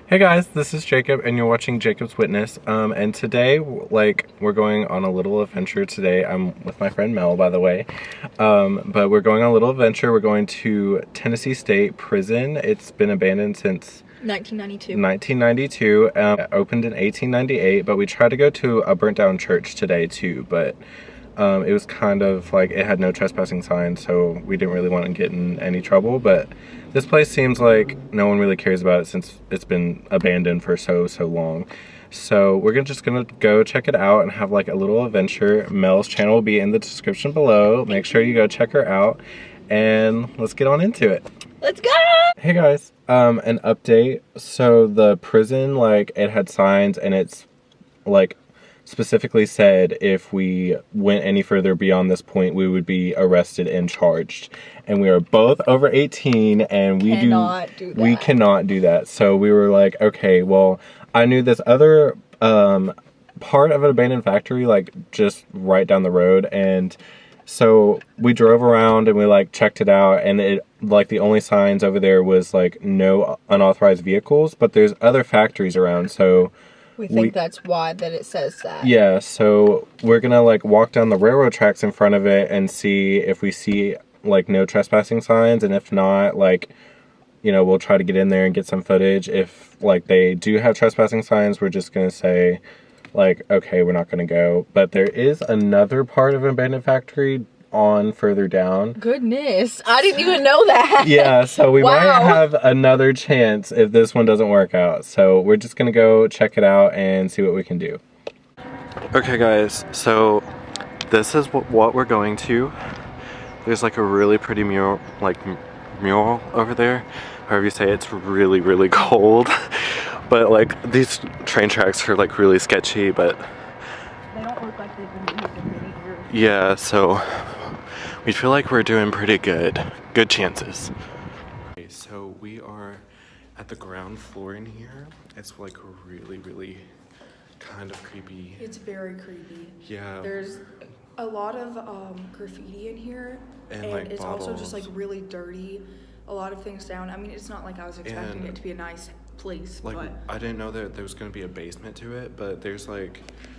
Hey guys, this is Jacob and you're watching Jacob's Witness. And today, we're going on a little adventure today. I'm with my friend Mel, by the way. But we're going on a little adventure. We're going to Tennessee State Prison. It's been abandoned since 1992. Opened in 1898, but we tried to go to a burnt down church today too, but it was kind of like it had no trespassing signs, so we didn't really want to get in any trouble. But this place seems like no one really cares about it since it's been abandoned for so long. So we're just gonna go check it out and have like a little adventure. Mel's channel will be in the description below. Make sure you go check her out, and let's get on into it. Let's go! Hey guys, an update. So the prison, it had signs, and it's specifically said if we went any further beyond this point, we would be arrested and charged. And we are both over 18, and we cannot do that. So we were like, okay, well, I knew this other part of an abandoned factory, just right down the road, and so we drove around and we checked it out, and it the only signs over there was no unauthorized vehicles, but there's other factories around, so we think that's why that it says that. Yeah, so we're gonna walk down the railroad tracks in front of it and see if we see no trespassing signs, and if not, we'll try to get in there and get some footage. If they do have trespassing signs, we're just gonna say okay, we're not gonna go. But there is another part of an abandoned factory on further down. Goodness, I didn't even know that. Yeah, so we Wow. might have another chance if this one doesn't work out. So we're just gonna go check it out and see what we can do. Okay guys, so this is what we're going to. There's a really pretty mural, mural over there. However you say it. It's really cold. But these train tracks are really sketchy, but They don't look like they've been used in many years. yeah, so we feel like we're doing pretty good. Good chances. Okay, so we are at the ground floor in here. It's really kind of creepy. It's very creepy. Yeah. There's a lot of graffiti in here, and it's bottles. also just really dirty. A lot of things down. I mean, it's not like I was expecting it to be a nice place, but I didn't know that there was going to be a basement to it, but there's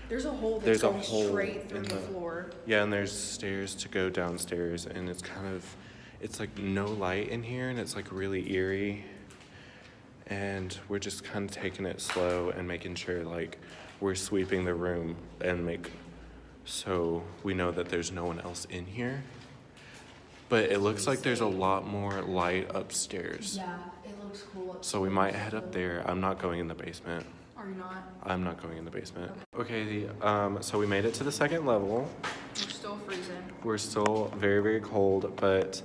there's a hole that's going straight through the floor. Yeah, and there's stairs to go downstairs, and it's no light in here, and it's really eerie. And we're just kind of taking it slow and making sure we're sweeping the room and so we know that there's no one else in here. But it looks like there's a lot more light upstairs. Yeah, it looks cool upstairs. So we might head up there. I'm not going in the basement. Are you not? I'm not going in the basement. Okay, so we made it to the second level. We're still freezing. We're still very cold, but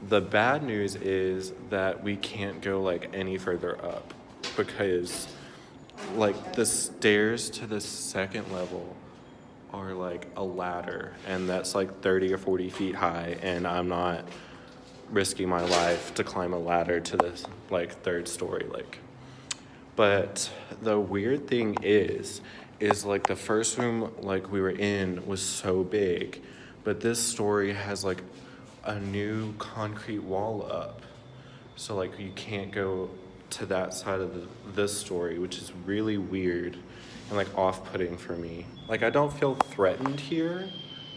the bad news is that we can't go any further up because the stairs to the second level are a ladder, and that's 30 or 40 feet high, and I'm not risking my life to climb a ladder to this third story. But the weird thing is the first room we were in was so big, but this story has a new concrete wall up, so you can't go to that side of this story, which is really weird and off-putting for me. I don't feel threatened here.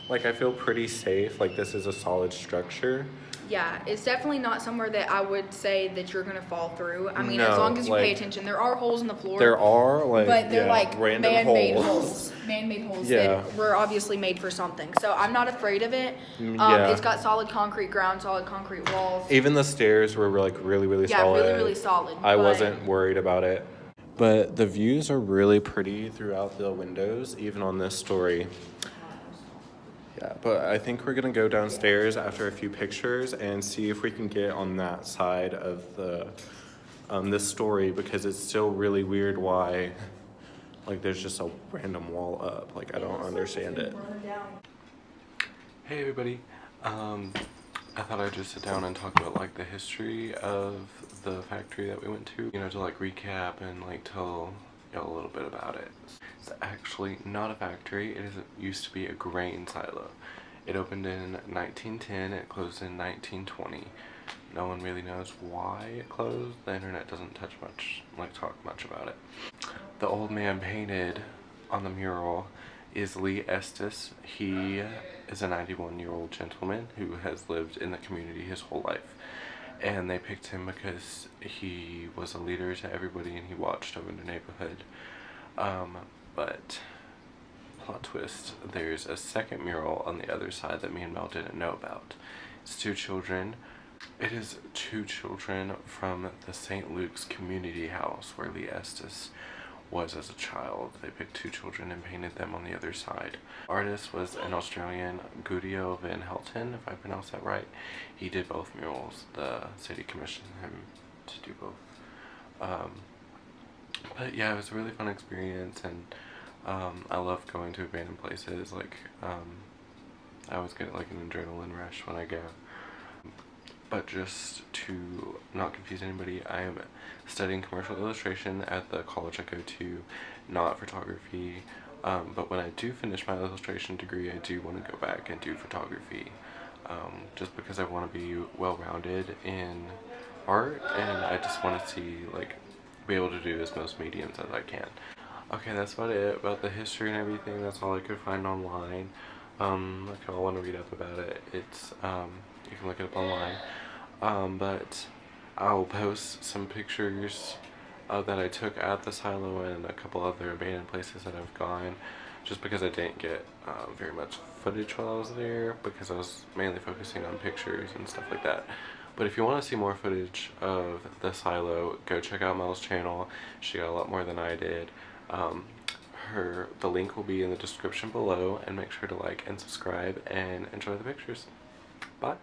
I feel pretty safe. This is a solid structure. Yeah, it's definitely not somewhere that I would say that you're gonna fall through. I mean, No, as long as you pay attention. There are holes in the floor. There are but they're random man-made holes. Man-made holes Yeah. that were obviously made for something. So I'm not afraid of it. Yeah. It's got solid concrete ground, solid concrete walls. Even the stairs were really Yeah, solid. really solid. I but wasn't worried about it. But the views are really pretty throughout the windows, even on this story. Yeah, but I think we're gonna go downstairs after a few pictures and see if we can get on that side of the this story, because it's still really weird why there's just a random wall up. I don't understand it. Hey everybody. I thought I'd just sit down and talk about the history of the factory that we went to, to recap and tell y'all a little bit about it. It's actually not a factory. It used to be a grain silo. It opened in 1910, it closed in 1920. no one really knows why it closed. The internet doesn't talk much about it. The old man painted on the mural is Lee Estes. He is a 91-year-old gentleman who has lived in the community his whole life. And they picked him because he was a leader to everybody and he watched over the neighborhood. But plot twist, there's a second mural on the other side that me and Mel didn't know about. It's two children. It is two children from the St. Luke's community house where Lee Estes was as a child. They picked two children and painted them on the other side. Artist was an Australian, Guido Van Helton, if I pronounce that right. He did both murals. The city commissioned him to do both. But yeah, it was a really fun experience, and I love going to abandoned places. Like, I always get like an adrenaline rush when I go. But just to not confuse anybody, I am studying commercial illustration at the college I go to, not photography. But when I do finish my illustration degree, I do want to go back and do photography, just because I want to be well-rounded in art, and I just want to see, like, be able to do as most mediums as I can. Okay, that's about it about the history and everything. That's all I could find online. If y'all want to read up about it, it's you can look it up online. But I'll post some pictures that I took at the silo and a couple other abandoned places that I've gone, just because I didn't get very much footage while I was there, because I was mainly focusing on pictures and stuff like that. But if you want to see more footage of the silo, go check out Mel's channel. She got a lot more than I did. The link will be in the description below, and make sure to like and subscribe and enjoy the pictures. Bye.